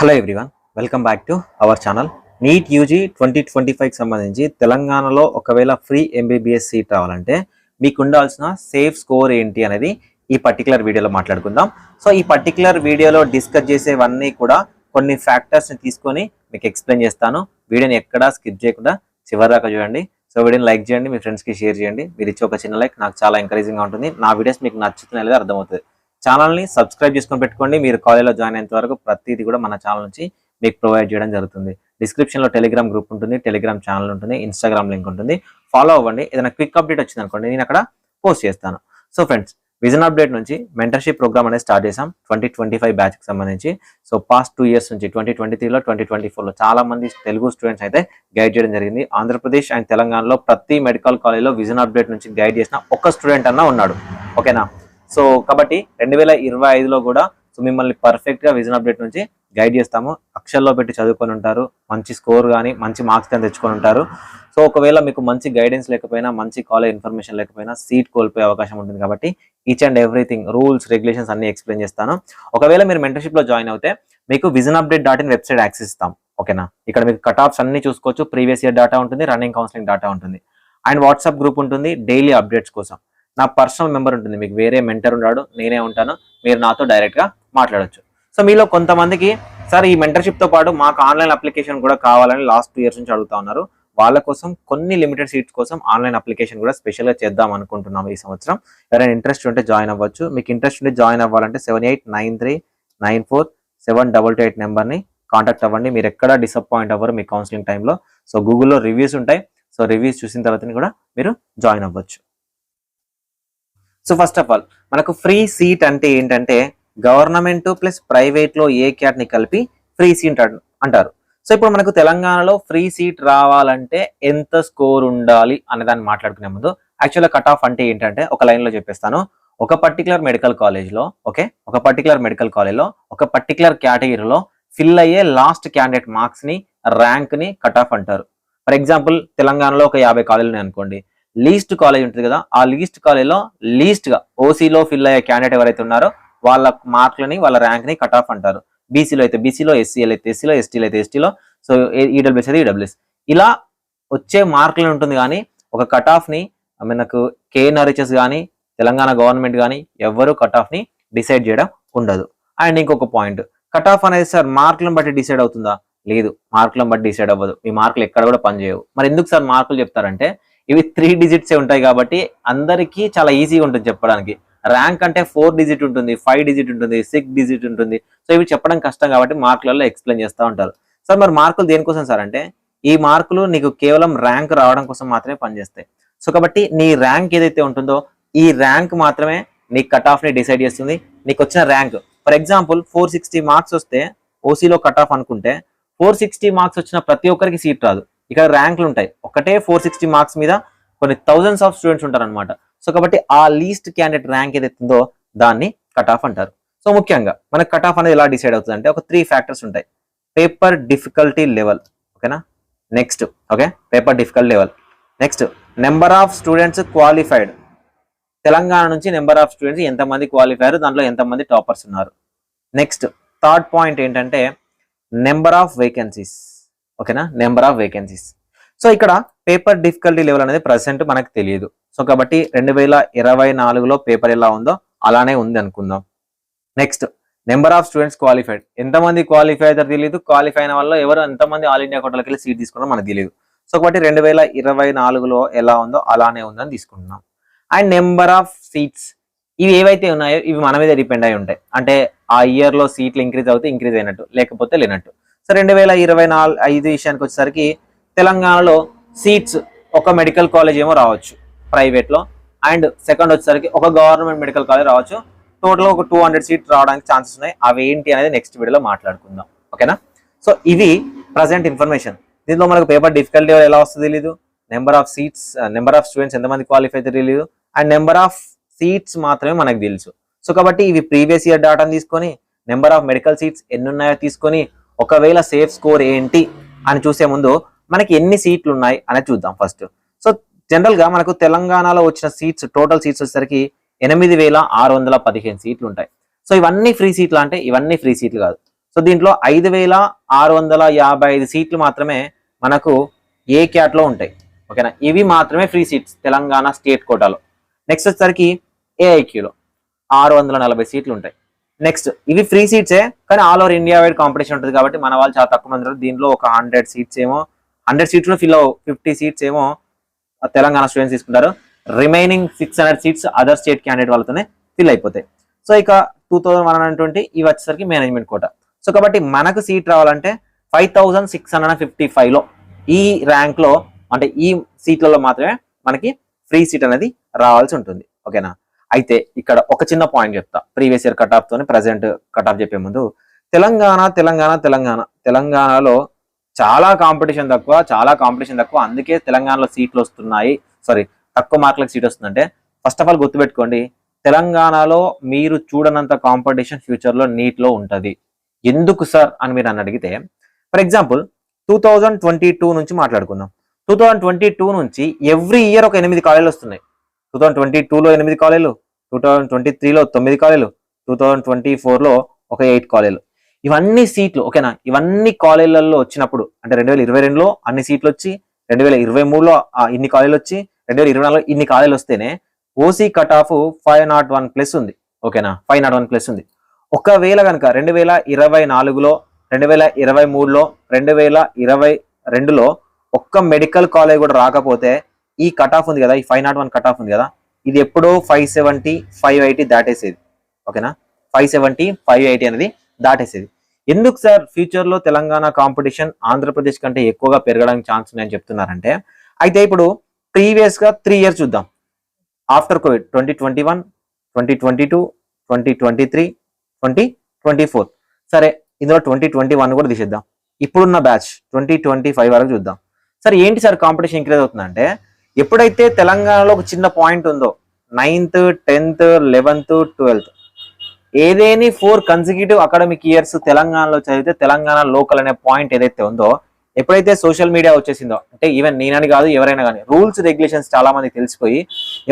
Hello everyone, welcome back to our channel. NEET UG 2025కి సంబంధించి తెలంగాణలో ఒకవేళ ఫ్రీ ఎంబీబీఎస్ సీట్ రావాలంటే మీకు ఉండాల్సిన సేఫ్ స్కోర్ ఏంటి అనేది ఈ పర్టికులర్ వీడియోలో మాట్లాడుకుందాం. సో ఈ పర్టికులర్ వీడియోలో డిస్కస్ చేసేవన్నీ కూడా కొన్ని ఫ్యాక్టర్స్ని తీసుకొని మీకు ఎక్స్ప్లెయిన్ చేస్తాను. వీడియోని ఎక్కడా స్కిప్ చేయకుండా చివరి దాకా చూడండి. సో వీడియోని లైక్ చేయండి, మీ ఫ్రెండ్స్కి షేర్ చేయండి. మీరు ఇచ్చే ఒక చిన్న లైక్ నాకు చాలా ఎంకరేజింగ్గా ఉంటుంది. నా వీడియోస్ మీకు నచ్చుతున్నాయి లేదా అర్థమవుతుంది. ఛానల్ని సబ్స్క్రైబ్ చేసుకొని పెట్టుకోండి. మీరు కాలేజ్లో జాయిన్ అయ్యేంత వరకు ప్రతిదీ కూడా మన ఛానల్ నుంచి మీకు ప్రొవైడ్ చేయడం జరుగుతుంది. డిస్క్రిప్షన్లో టెలిగ్రామ్ గ్రూప్ ఉంటుంది, టెలిగ్రామ్ ఛానల్ ఉంటుంది, ఇన్స్టాగ్రామ్ లింక్ ఉంటుంది. ఫాలో అవ్వండి. ఏదైనా క్విక్ అప్డేట్ వచ్చింది అనుకోండి, నేను అక్కడ పోస్ట్ చేస్తాను. సో ఫ్రెండ్స్, విజన్ అప్డేట్ నుంచి మెంటర్షిప్ ప్రోగ్రామ్ అనేది స్టార్ట్ చేసాం 2025 బ్యాచ్కి సంబంధించి. సో పాస్ట్ 2 years నుంచి 2023లో 2024లో చాలా మంది తెలుగు స్టూడెంట్స్ అయితే గైడ్ చేయడం జరిగింది. ఆంధ్రప్రదేశ్ అండ్ తెలంగాణలో ప్రతి మెడికల్ కాలేజ్లో విజన్ అప్డేట్ నుంచి గైడ్ చేసిన ఒక్క స్టూడెంట్ అన్నా ఉన్నాడు. ఓకేనా? సో కాబట్టి 2025లో కూడా సో మిమ్మల్ని పర్ఫెక్ట్గా విజన్ అప్డేట్ నుంచి గైడ్ చేస్తాము. అక్షల్లో పెట్టి చదువుకొని ఉంటారు, మంచి స్కోర్ కానీ మంచి మార్క్స్ కానీ తెచ్చుకొని ఉంటారు. సో ఒకవేళ మీకు మంచి గైడెన్స్ లేకపోయినా, మంచి కాలేజ్ ఇన్ఫర్మేషన్ లేకపోయినా సీట్ కోల్పోయే అవకాశం ఉంటుంది. కాబట్టి each and everything, rules, regulations అన్ని ఎక్స్ప్లెయిన్ చేస్తాను. ఒకవేళ మీరు మెంటర్షిప్లో జాయిన్ అవుతే మీకు visionupdate.in వెబ్సైట్ యాక్సెస్ ఇస్తాం. ఓకేనా? ఇక్కడ మీకు కట్ ఆఫ్స్ అన్ని చూసుకోవచ్చు. ప్రీవియస్ ఇయర్ డేటా ఉంటుంది, రన్నింగ్ కౌన్సిలింగ్ డేటా ఉంటుంది, అండ్ వాట్సాప్ గ్రూప్ ఉంటుంది డైలీ అప్డేట్స్ కోసం. నా పర్సనల్ మెంబర్ ఉంటుంది, మీకు వేరే మెంటర్ ఉన్నాడు, నేనే ఉంటాను, మీరు నాతో డైరెక్ట్గా మాట్లాడచ్చు. సో మీలో కొంతమందికి సార్ ఈ మెంటర్షిప్తో పాటు మాకు ఆన్లైన్ అప్లికేషన్ కూడా కావాలని లాస్ట్ 2 years నుంచి అడుగుతా ఉన్నారు. వాళ్ళ కోసం కొన్ని లిమిటెడ్ సీట్స్ కోసం ఆన్లైన్ అప్లికేషన్ కూడా స్పెషల్గా చేద్దాం అనుకుంటున్నాము ఈ సంవత్సరం. ఎవరైనా ఇంట్రెస్ట్ ఉంటే జాయిన్ అవ్వచ్చు. మీకు ఇంట్రెస్ట్ ఉంటే జాయిన్ అవ్వాలంటే 7893947228 నెంబర్ని కాంటాక్ట్ అవ్వండి. మీరు ఎక్కడా డిసప్పాయింట్ అవ్వరు మీ కౌన్సిలింగ్ టైంలో. సో గూగుల్లో రివ్యూస్ ఉంటాయి. సో రివ్యూస్ చూసిన తర్వాత కూడా మీరు జాయిన్ అవ్వచ్చు. సో ఫస్ట్ ఆఫ్ ఆల్ మనకు ఫ్రీ సీట్ అంటే ఏంటంటే గవర్నమెంట్ ప్లస్ ప్రైవేట్లో ఏ క్యాట్ని కలిపి ఫ్రీ సీట్ అంటారు. సో ఇప్పుడు మనకు తెలంగాణలో ఫ్రీ సీట్ రావాలంటే ఎంత స్కోర్ ఉండాలి అనే దాన్ని మాట్లాడుకునే ముందు యాక్చువల్గా కట్ ఆఫ్ అంటే ఏంటంటే ఒక లైన్లో చెప్పేస్తాను. ఒక పర్టికులర్ మెడికల్ కాలేజ్లో ఒక పర్టికులర్ కేటగిరీలో ఫిల్ అయ్యే లాస్ట్ క్యాండిడేట్ మార్క్స్ని, ర్యాంక్ని కట్ ఆఫ్ అంటారు. ఫర్ ఎగ్జాంపుల్ తెలంగాణలో ఒక 50 కాలేజీలు అనుకోండి. లీస్ట్ కాలేజ్ ఉంటుంది కదా, ఆ లీస్ట్ కాలేజ్లో లీస్ట్గా ఓసీలో ఫిల్ అయ్యే క్యాండిడేట్ ఎవరైతే ఉన్నారో వాళ్ళ మార్కులని, వాళ్ళ ర్యాంక్ని కట్ ఆఫ్ అంటారు. బీసీలో అయితే బీసీలో, ఎస్సీలో అయితే ఎస్సీలో, ఎస్టీలో అయితే ఎస్టీలో, సో ఈడబ్ల్యూఎస్ అయితే ఈడబ్ల్యూఎస్, ఇలా వచ్చే మార్కులు ఉంటుంది. కానీ ఒక కట్ ఆఫ్ని మనకు కేఎన్ఆర్హెచ్ఎస్ కానీ తెలంగాణ గవర్నమెంట్ కానీ ఎవరు కట్ ఆఫ్ని డిసైడ్ చేయడం ఉండదు. అండ్ ఇంకొక పాయింట్, కట్ ఆఫ్ అనేది సార్ మార్కులను బట్టి డిసైడ్ అవుతుందా? లేదు, మార్కులను బట్టి డిసైడ్ అవ్వదు. మీ మార్కులు ఎక్కడ కూడా పనిచేయవు. మరి ఎందుకు సార్ మార్కులు చెప్తారంటే ఇవి 3 digits ఉంటాయి కాబట్టి అందరికీ చాలా ఈజీగా ఉంటుంది చెప్పడానికి. ర్యాంక్ అంటే 4 digit ఉంటుంది, 5 digit ఉంటుంది, 6 digit ఉంటుంది. సో ఇవి చెప్పడం కష్టం కాబట్టి మార్కులలో ఎక్స్ప్లెయిన్ చేస్తూ ఉంటారు. సార్ మరి మార్కులు దేనికోసం సార్ అంటే ఈ మార్కులు నీకు కేవలం ర్యాంక్ రావడం కోసం మాత్రమే పనిచేస్తాయి. సో కాబట్టి నీ ర్యాంక్ ఏదైతే ఉంటుందో ఈ ర్యాంక్ మాత్రమే నీ కట్ ఆఫ్ని డిసైడ్ చేస్తుంది. నీకు వచ్చిన ర్యాంక్ ఫర్ ఎగ్జాంపుల్ 460 మార్క్స్ వస్తే ఓసీలో కట్ ఆఫ్ అనుకుంటే 460 మార్క్స్ వచ్చిన ప్రతి ఒక్కరికి సీట్ రాదు. ఇక్కడ ర్యాంకులు ఉంటాయి. ఒకటే 460 మార్క్స్ మీద కొన్ని థౌజండ్స్ ఆఫ్ స్టూడెంట్స్ ఉంటారు అనమాట. సో కాబట్టి ఆ లీస్ట్ క్యాండిడేట్ ర్యాంక్ ఏదైతుందో దాన్ని కట్ ఆఫ్ అంటారు. సో ముఖ్యంగా మనకు కట్ ఆఫ్ అనేది ఎలా డిసైడ్ అవుతుంది అంటే ఒక 3 factors ఉంటాయి. పేపర్ డిఫికల్టీ లెవెల్, ఓకేనా? Next paper difficulty level. Next number of students qualified. Telangana నుంచి నెంబర్ ఆఫ్ స్టూడెంట్స్ ఎంతమంది క్వాలిఫై అయ్యారు, దాంట్లో ఎంతమంది టాపర్స్ ఉన్నారు. నెక్స్ట్ థర్డ్ పాయింట్ ఏంటంటే నెంబర్ ఆఫ్ వేకెన్సీస్. ఓకేనా? Number of vacancies. సో ఇక్కడ పేపర్ డిఫికల్టీ లెవెల్ అనేది ప్రజెంట్ మనకు తెలియదు. సో కాబట్టి 2024లో పేపర్ ఎలా ఉందో అలానే ఉంది అనుకుందాం. Next number of students qualified, ఎంతమంది క్వాలిఫై అవుతారో తెలియదు. క్వాలిఫై అయిన వాళ్ళు ఎవరు, ఎంతమంది ఆల్ ఇండియా కోటాలోకి వెళ్ళి సీట్ తీసుకున్నారో మనకు తెలియదు. సో కాబట్టి 2024లో ఎలా ఉందో అలానే ఉందని తీసుకుంటున్నాం. అండ్ నెంబర్ ఆఫ్ సీట్స్, ఇవి ఏవైతే ఉన్నాయో ఇవి మన మీద డిపెండ్ అయి ఉంటాయి. అంటే ఆ ఇయర్లో సీట్లు ఇంక్రీజ్ అవుతే ఇంక్రీజ్ అయినట్టు, లేకపోతే లేనట్టు. సో 2025 విషయానికి వచ్చేసరికి తెలంగాణలో సీట్స్ ఒక మెడికల్ కాలేజ్ ఏమో రావచ్చు ప్రైవేట్లో, అండ్ సెకండ్ వచ్చేసరికి ఒక గవర్నమెంట్ మెడికల్ కాలేజ్ రావచ్చు. టోటల్ ఒక 200 సీట్స్ రావడానికి ఛాన్సెస్ ఉన్నాయి. అవి ఏంటి అనేది నెక్స్ట్ వీడియోలో మాట్లాడుకుందాం. ఓకేనా? సో ఇవి ప్రజెంట్ ఇన్ఫర్మేషన్. దీంట్లో మనకు పేపర్ డిఫికల్టీ ఎలా వస్తుందో తెలీదు, number of seats, number of students ఎంతమంది క్వాలిఫై అయితే తెలియదు, అండ్ నెంబర్ ఆఫ్ సీట్స్ మాత్రమే మనకు తెలుసు. సో కాబట్టి ఇవి ప్రీవియస్ ఇయర్ డేటాను తీసుకొని నెంబర్ ఆఫ్ మెడికల్ సీట్స్ ఎన్ని ఉన్నాయో తీసుకొని ఒకవేళ సేఫ్ స్కోర్ ఏంటి అని చూసే ముందు మనకి ఎన్ని సీట్లు ఉన్నాయి అనేది చూద్దాం ఫస్ట్. సో జనరల్ గా మనకు తెలంగాణలో వచ్చిన సీట్స్, టోటల్ సీట్స్ వచ్చేసరికి 8615 సీట్లు ఉంటాయి. సో ఇవన్నీ ఫ్రీ సీట్లు అంటే ఇవన్నీ ఫ్రీ సీట్లు కాదు. సో దీంట్లో 5,655 సీట్లు మాత్రమే మనకు ఏ క్యాట్ లో ఉంటాయి. ఓకేనా, ఇవి మాత్రమే ఫ్రీ సీట్స్ తెలంగాణ స్టేట్ కోటాలో. నెక్స్ట్ వచ్చేసరికి ఏఐక్యూలో 640 సీట్లు ఉంటాయి. నెక్స్ట్ ఇవి ఫ్రీ సీట్సే, కానీ all over India wide competition ఉంటుంది కాబట్టి మన వాళ్ళు చాలా తక్కువ మంది. దీంట్లో ఒక 100 సీట్స్ ఏమో 100 సీట్లు ఫిల్ 50 సీట్స్ ఏమో తెలంగాణ స్టూడెంట్స్ తీసుకుంటారు. Remaining 600 seats other state candidate వాళ్ళతోనే ఫిల్ అయిపోతాయి. సో ఇక 2120 ఇవి వచ్చేసరికి మేనేజ్మెంట్ కోటా. సో కాబట్టి మనకు సీట్ రావాలంటే 5655లో ఈ ర్యాంక్ లో అంటే ఈ సీట్లలో మాత్రమే మనకి ఫ్రీ సీట్ అనేది రావాల్సి ఉంటుంది. ఓకేనా, అయితే ఇక్కడ ఒక చిన్న పాయింట్ చెప్తా. ప్రీవియస్ ఇయర్ కట్ ఆఫ్ తోని ప్రజెంట్ కట్ ఆఫ్ చెప్పే ముందు తెలంగాణలో చాలా కాంపిటీషన్ తక్కువ, అందుకే తెలంగాణలో సీట్లు వస్తున్నాయి, తక్కువ మార్కులకు సీట్ వస్తుందంటే ఫస్ట్ ఆఫ్ ఆల్ గుర్తుపెట్టుకోండి, తెలంగాణలో మీరు చూడనంత కాంపిటీషన్ ఫ్యూచర్ లో నీట్ లో ఉంటది. ఎందుకు సార్ అని మీరు నన్ను అడిగితే, ఫర్ ఎగ్జాంపుల్ 2022 నుంచి మాట్లాడుకుందాం. 2022 నుంచి ఎవ్రీ ఇయర్ ఒక 8 కాలేజీలు వస్తున్నాయి. 2022లో 8 కాలేజీలు, 2023లో 9 కాలేజీలు, 2024లో ఒక 8 కాలేజీలు. ఇవన్నీ సీట్లు ఓకేనా, ఇవన్నీ కాలేజీలలో వచ్చినప్పుడు అంటే 2022లో అన్ని సీట్లు వచ్చి, 2023లో ఇన్ని కాలేజీలు వచ్చి, 2024లో ఇన్ని కాలేజీలు వస్తేనే ఓసీ కట్ ఆఫ్ 501+ ఉంది. ఓకేనా, 501+ ఉంది. ఒకవేళ కనుక 2024లో, 2023లో, 2022లో ఒక్క మెడికల్ కాలేజ్ కూడా రాకపోతే ఈ కట్ ఆఫ్ ఉంది కదా, ఈ 501 కట్ ఆఫ్ ఉంది కదా, ఇది ఎప్పుడో 570, 580 దాటేసేది. ఓకేనా, 570, 580 అనేది దాటేసేది. ఎందుకు సార్ ఫ్యూచర్ లో తెలంగాణ కాంపిటీషన్ ఆంధ్రప్రదేశ్ కంటే ఎక్కువగా పెరగడానికి ఛాన్స్ ఉన్నాయని చెప్తున్నారంటే, అయితే ఇప్పుడు ప్రీవియస్ గా 3 ఇయర్స్ చూద్దాం. After Covid 2021, 2022, 2023, 2024. సరే, ఇందులో 2021 కూడా తీసేద్దాం. ఇప్పుడున్న బ్యాచ్ 2025 వరకు చూద్దాం. సరే, ఏంటి సార్ కాంపిటీషన్ ఇంక్రీజ్ అవుతుందంటే, ఎప్పుడైతే తెలంగాణలో ఒక చిన్న పాయింట్ ఉందో 9th, 10th, 11th, 12th ఏదేని 4 కన్సిక్యూటివ్ అకాడమిక్ ఇయర్స్ తెలంగాణలో చదివితే తెలంగాణ లోకల్ అనే పాయింట్ ఏదైతే ఉందో, ఎప్పుడైతే సోషల్ మీడియా వచ్చేసిందో, అంటే ఈవెన్ నేనని కాదు ఎవరైనా కానీ రూల్స్ రెగ్యులేషన్స్ చాలా మందికి తెలిసిపోయి,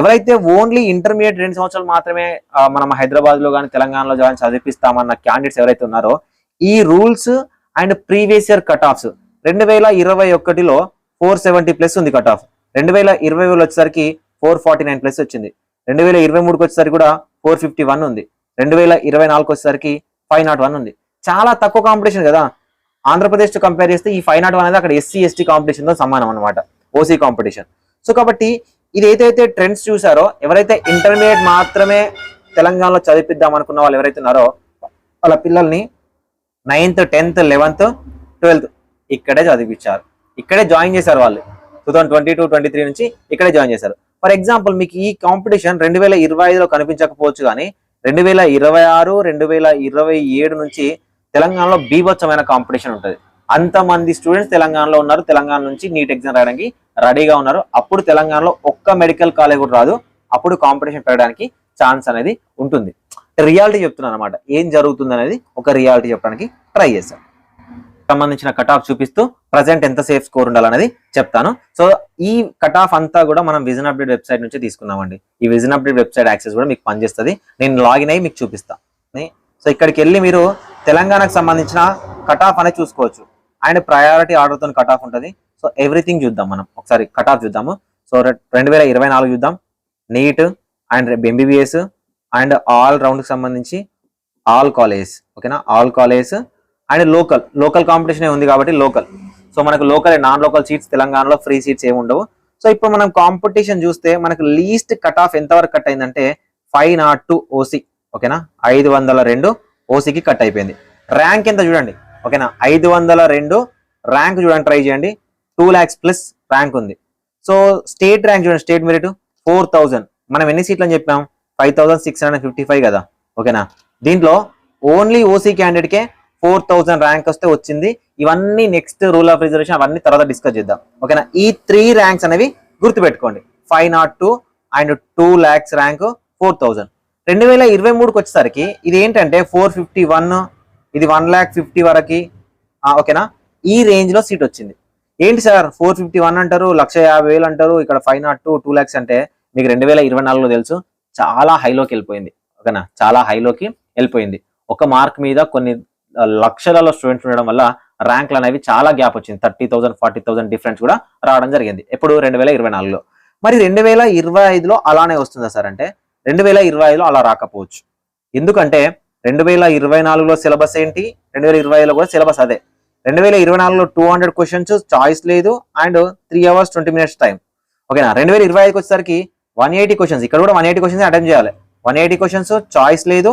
ఎవరైతే ఓన్లీ ఇంటర్మీడియట్ 2 సంవత్సరాలు మాత్రమే మనం హైదరాబాద్ లో కానీ తెలంగాణలో కానీ చదివిస్తామన్న క్యాండిడేట్స్ ఎవరైతే ఉన్నారో, ఈ rules and previous year cut offs 2021లో 470+ ఉంది కట్ ఆఫ్, 2020లో వచ్చేసరికి 449+ వచ్చింది, 2023కి వచ్చేసరికి కూడా 451 ఉంది, 2024కి వచ్చేసరికి 501 ఉంది. చాలా తక్కువ కాంపిటీషన్ కదా. ఆంధ్రప్రదేశ్ తో కంపేర్ చేస్తే ఈ 501 అనేది అక్కడ SC ST కాంపిటీషన్ తో సమానం అనమాట, ఓసీ కాంపిటీషన్. సో కాబట్టి ఇది ఏదైతే ట్రెండ్స్ చూసారో, ఎవరైతే ఇంటర్మీడియట్ మాత్రమే తెలంగాణలో చదివిద్దాం అనుకున్న వాళ్ళు ఎవరైతే ఉన్నారో వాళ్ళ పిల్లల్ని 9th, 10th, 11th, 12th ఇక్కడే చదివించారు, ఇక్కడే జాయిన్ చేశారు. వాళ్ళు 2022, 23 నుంచి ఇక్కడే జాయిన్ చేశారు. ఫర్ ఎగ్జాంపుల్ మీకు ఈ కాంపిటీషన్ 2025లో కనిపించకపోవచ్చు, కానీ 2026, 2027 నుంచి తెలంగాణలో బీభత్సమైన కాంపిటీషన్ ఉంటుంది. అంతమంది స్టూడెంట్స్ తెలంగాణలో ఉన్నారు, తెలంగాణ నుంచి నీట్ ఎగ్జామ్ రాయడానికి రెడీగా ఉన్నారు. అప్పుడు తెలంగాణలో ఒక్క మెడికల్ కాలేజ్ కూడా రాదు, అప్పుడు కాంపిటీషన్ పెరగడానికి ఛాన్స్ అనేది ఉంటుంది. రియాలిటీ చెప్తున్నాను అనమాట, ఏం జరుగుతుంది అనేది ఒక రియాలిటీ చెప్పడానికి ట్రై చేశాను. సంబంధించిన కట్ ఆఫ్ చూపిస్తూ ప్రజెంట్ ఎంత సేఫ్ స్కోర్ ఉండాలనేది చెప్తాను. సో ఈ కట్ ఆఫ్ అంతా కూడా మనం విజన్ అప్డేట్ వెబ్సైట్ నుంచి తీసుకున్నామండి. ఈ విజన్ అప్డేట్ వెబ్సైట్ యాక్సెస్ కూడా మీకు పనిచేస్తుంది, నేను లాగిన్ అయ్యి మీకు చూపిస్తాను. సో ఇక్కడికి వెళ్ళి మీరు తెలంగాణకు సంబంధించిన కట్ ఆఫ్ అనేది చూసుకోవచ్చు, అండ్ ప్రయారిటీ ఆర్డర్తో కట్ ఆఫ్ ఉంటుంది. సో ఎవ్రీథింగ్ చూద్దాం, మనం ఒకసారి కట్ ఆఫ్ చూద్దాము. సో 2024 చూద్దాం, NEET and MBBS and all రౌండ్కి సంబంధించి ఆల్ కాలేజ్. ఓకేనా, all college and local competition ఉంది కాబట్టి లోకల్. సో మనకు లోకల్ నాన్ లోకల్ సీట్స్ తెలంగాణలో ఫ్రీ సీట్స్ ఏమి ఉండవు. సో ఇప్పుడు మనం కాంపిటీషన్ చూస్తే మనకు లీస్ట్ కట్ ఆఫ్ ఎంతవరకు కట్ అయిందంటే 502 ఓసీ. ఓకేనా, 502 ఓసీకి కట్ అయిపోయింది. ర్యాంక్ ఎంత చూడండి. ఓకేనా, 502 ర్యాంక్ చూడండి, ట్రై చేయండి. 2 lakhs+ ర్యాంక్ ఉంది. సో స్టేట్ ర్యాంక్ చూడండి, స్టేట్ మెరిట్ 4000. మనం ఎన్ని సీట్లు అని చెప్పాం, 5655 కదా. ఓకేనా, దీంట్లో ఓన్లీ ఓసీ క్యాండిడేట్కే 4000 ర్యాంక్ వస్తే వచ్చింది. ఇవన్నీ నెక్స్ట్ రూల్ ఆఫ్ రిజర్వేషన్ అవన్నీ తర్వాత డిస్కస్ చేద్దాం. ఓకేనా, ఈ 3 ర్యాంక్స్ అనేవి గుర్తుపెట్టుకోండి, 502 అండ్ 2 lakhs ర్యాంక్ 4000. 2023కి వచ్చేసరికి ఇది ఏంటంటే 451, ఇది 1,50,000 వరకు. ఓకేనా, ఈ రేంజ్ లో సీట్ వచ్చింది. ఏంటి సార్ 451 అంటారు, 1,50,000 అంటారు, ఇక్కడ 502, 2 lakhs అంటే మీకు 2024లో తెలుసు చాలా హైలోకి వెళ్ళిపోయింది. ఓకేనా, చాలా హైలోకి వెళ్ళిపోయింది. ఒక మార్క్ మీద కొన్ని లక్షలలో స్టూడెంట్స్ ఉండడం వల్ల ర్యాంకులు అనేవి చాలా గ్యాప్ వచ్చింది. 30,000 40,000 డిఫరెన్స్ కూడా రావడం జరిగింది ఎప్పుడు 2024లో. మరి 2025లో అలానే వస్తుందా సార్ అంటే 2025లో అలా రాకపోవచ్చు. ఎందుకంటే 2024లో సిలబస్ ఏంటి, 2025లో కూడా సిలబస్ అదే. 2024లో 200 క్వశ్చన్స్, చాయిస్ లేదు, అండ్ 3 hours 20 minutes టైం. ఓకేనా. 2025కి వచ్చేసరికి 180 క్వశ్చన్స్, ఇక్కడ కూడా 180 క్వశ్చన్స్ అటెంప్ట్ చేయాలి. 180 క్వశ్చన్స్, చాయిస్ లేదు,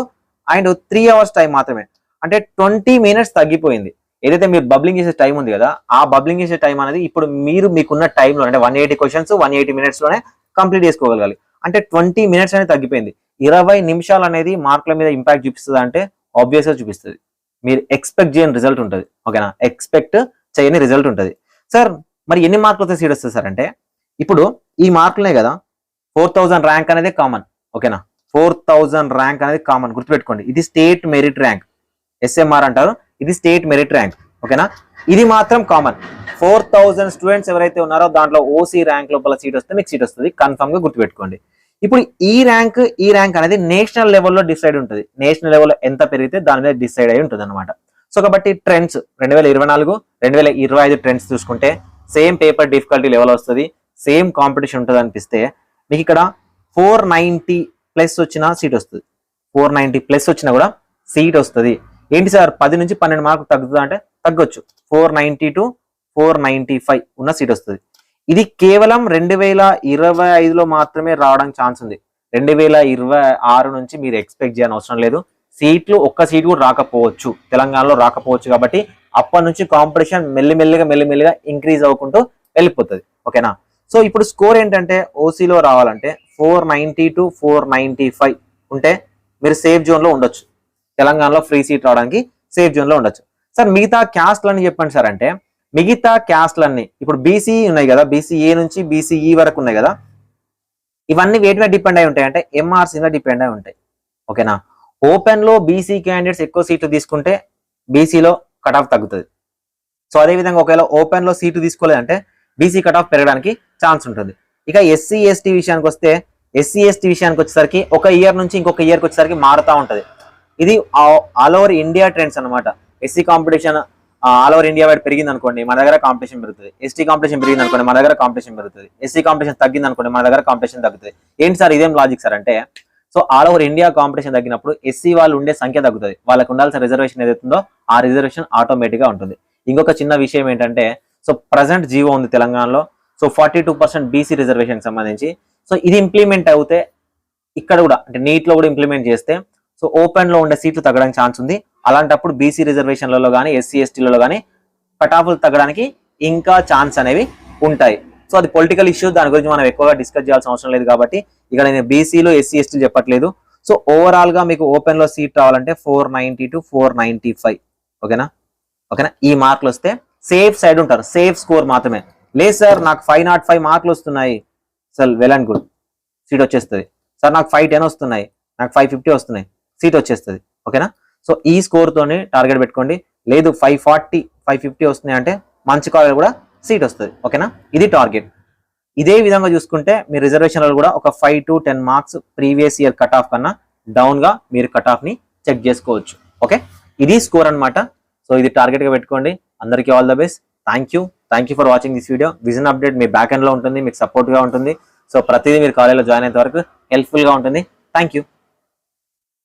అండ్ 3 hours టైం మాత్రమే. అంటే 20 minutes తగ్గిపోయింది. ఏదైతే మీరు బబ్లింగ్ చేసే టైం ఉంది కదా, ఆ బబ్లింగ్ చేసే టైం అనేది ఇప్పుడు మీరు మీకున్న టైంలో అంటే 180 క్వశ్చన్స్ 180 minutes లోనే కంప్లీట్ చేసుకోగలగాలి. అంటే 20 minutes అనేది తగ్గిపోయింది. 20 నిమిషాలు అనేది మార్కుల మీద ఇంపాక్ట్ చూపిస్తుంది అంటే ఆబ్వియస్ గా చూపిస్తుంది. మీరు ఎక్స్పెక్ట్ చేయని రిజల్ట్ ఉంటుంది. ఓకేనా, ఎక్స్పెక్ట్ చేయని రిజల్ట్ ఉంటుంది. సార్ మరి ఎన్ని మార్కులతో సీట్ వస్తుంది సార్ అంటే ఇప్పుడు ఈ మార్కులనే కదా 4000 ర్యాంక్ అనేది కామన్. ఓకేనా, 4000 ర్యాంక్ అనేది కామన్, గుర్తుపెట్టుకోండి. ఇది స్టేట్ మెరిట్ ర్యాంక్, SMR అంటారు. ఇది స్టేట్ మెరిట్ ర్యాంక్. ఓకేనా, ఇది మాత్రం కామన్. 4000 స్టూడెంట్స్ ఎవరైతే ఉన్నారో దాంట్లో ఓసీ ర్యాంక్ లోపల సీట్ వస్తే మీకు సీట్ వస్తుంది, కన్ఫర్మ్ గా గుర్తుపెట్టుకోండి. ఇప్పుడు ఈ ర్యాంక్ అనేది నేషనల్ లెవెల్లో డిసైడ్ ఉంటుంది. నేషనల్ లెవెల్లో ఎంత పెరిగితే దాని మీద డిసైడ్ అయి ఉంటుంది అనమాట. సో కాబట్టి ట్రెండ్స్ 2024 2025 ట్రెండ్స్ చూసుకుంటే సేమ్ పేపర్ డిఫికల్టీ లెవెల్ వస్తుంది, సేమ్ కాంపిటీషన్ ఉంటుంది అనిపిస్తే మీకు ఇక్కడ 490+ వచ్చినా సీట్ వస్తుంది. 490+ వచ్చినా కూడా సీట్ వస్తుంది. ఏంటి సార్ 10 నుంచి 12 మార్కులు తగ్గుతుంది అంటే తగ్గొచ్చు. 490 to 495 ఉన్న సీట్ వస్తుంది. ఇది కేవలం 2025లో మాత్రమే రావడానికి ఛాన్స్ ఉంది. 2026 నుంచి మీరు ఎక్స్పెక్ట్ చేయని అవసరం లేదు. సీట్లు ఒక్క సీట్ కూడా రాకపోవచ్చు, తెలంగాణలో రాకపోవచ్చు. కాబట్టి అప్పటి నుంచి కాంపిటీషన్ మెల్లిమెల్లిగా ఇంక్రీజ్ అవ్వకుంటూ వెళ్ళిపోతుంది. ఓకేనా. సో ఇప్పుడు స్కోర్ ఏంటంటే ఓసీలో రావాలంటే 490 to 495 ఉంటే మీరు సేఫ్ జోన్ లో ఉండొచ్చు. తెలంగాణలో ఫ్రీ సీట్ రావడానికి సేఫ్ జోన్ లో ఉండొచ్చు. సార్ మిగతా క్యాస్ట్లని చెప్పండి సార్ అంటే మిగతా క్యాస్ట్లన్నీ ఇప్పుడు బీసీఈ ఉన్నాయి కదా, బీసీఏ నుంచి బీసీఈ వరకు ఉన్నాయి కదా, ఇవన్నీ వేటి మీద డిపెండ్ అయి ఉంటాయి అంటే ఎంఆర్సీ మీద డిపెండ్ అయి ఉంటాయి. ఓకేనా. ఓపెన్ లో బీసీ క్యాండిడేట్స్ ఎక్కువ సీట్లు తీసుకుంటే బీసీలో కట్ ఆఫ్ తగ్గుతుంది. సో అదేవిధంగా ఒకవేళ ఓపెన్ లో సీటు తీసుకోలేదంటే బీసీ కట్ ఆఫ్ పెరగడానికి ఛాన్స్ ఉంటుంది. ఇక ఎస్సీ ఎస్టీ విషయానికి వస్తే ఎస్సీ ఎస్టీ విషయానికి వచ్చేసరికి ఒక ఇయర్ నుంచి ఇంకొక ఇయర్కి వచ్చేసరికి మారుతూ ఉంటుంది. ఇది ఆల్ ఓవర్ ఇండియా ట్రెండ్స్ అనమాట. SC competition all over India wide పెరిగింది అనుకోండి, మన దగ్గర కాంపిటీషన్ పెరుగుతుంది. ఎస్టీ కాంపిటీషన్ పెరిగింది అనుకోండి, మన దగ్గర కాంపిటీషన్ పెరుగుతుంది. ఎస్సీ కాంపిటీషన్ తగ్గింది అనుకోండి, మన దగ్గర కాంపిటీషన్ తగ్గుతుంది. ఏంటి సార్ ఇదేం లాజిక్ సార్ అంటే so all over India competition తగ్గినప్పుడు ఎస్సీ వాళ్ళు ఉండే సంఖ్య తగ్గుతుంది. వాళ్ళకు ఉండాల్సిన రిజర్వేషన్ ఏదైతుందో ఆ రిజర్వేషన్ ఆటోమేటిక్ గా ఉంటుంది. ఇంకొక చిన్న విషయం ఏంటంటే సో ప్రజెంట్ జీవో ఉంది తెలంగాణలో. సో 42% బీసీ రిజర్వేషన్ సంబంధించి. సో ఇది ఇంప్లిమెంట్ అవుతే ఇక్కడ కూడా అంటే నీట్ లో కూడా ఇంప్లిమెంట్ చేస్తే సో ఓపెన్ లో ఉండే సీట్లు తగ్గడానికి ఛాన్స్ ఉంది. అలాంటప్పుడు బీసీ రిజర్వేషన్లలో కానీ ఎస్సీ ఎస్టీలలో కానీ కట్ ఆఫ్లు తగ్గడానికి ఇంకా ఛాన్స్ అనేవి ఉంటాయి. సో అది పొలిటికల్ ఇష్యూ, దాని గురించి మనం ఎక్కువగా డిస్కస్ చేయాల్సిన అవసరం లేదు. కాబట్టి ఇక్కడ నేను బీసీలో ఎస్సీ ఎస్టీలు చెప్పట్లేదు. సో ఓవరాల్ గా మీకు ఓపెన్ లో సీట్ రావాలంటే 490 to 495. ఓకేనా. ఈ మార్కులు వస్తే సేఫ్ సైడ్ ఉంటారు, సేఫ్ స్కోర్ మాత్రమే. లేదు సార్ నాకు 505 మార్కులు వస్తున్నాయి, sir well and good, seat వచ్చేస్తుంది. సార్ నాకు 510 వస్తున్నాయి, నాకు 550 వస్తున్నాయి, సీట్ వచ్చేస్తుంది. ఓకేనా. సో ఈ స్కోర్ తోని టార్గెట్ పెట్టుకోండి. లేదు 540 550 వస్తున్నాయి అంటే మంచి కాలేజ్ కూడా సీట్ వస్తుంది. ఓకేనా, ఇది టార్గెట్. ఇదే విధంగా చూసుకుంటే మీ రిజర్వేషన్లో కూడా ఒక 5 to 10 marks previous year cut off కన్నా డౌన్ గా మీరు కట్ ఆఫ్ ని చెక్ చేసుకోవచ్చు. ఓకే, ఇది స్కోర్ అన్నమాట. సో ఇది టార్గెట్ గా పెట్టుకోండి. అందరికీ all the best. Thank you for watching this video. Vision update me back end లో ఉంటుంది, మీకు సపోర్ట్ గా ఉంటుంది. సో ప్రతిదీ మీరు కాలేజ్లో జాయిన్ అయ్యేంత వరకు హెల్ప్ఫుల్ గా ఉంటుంది. Thank you.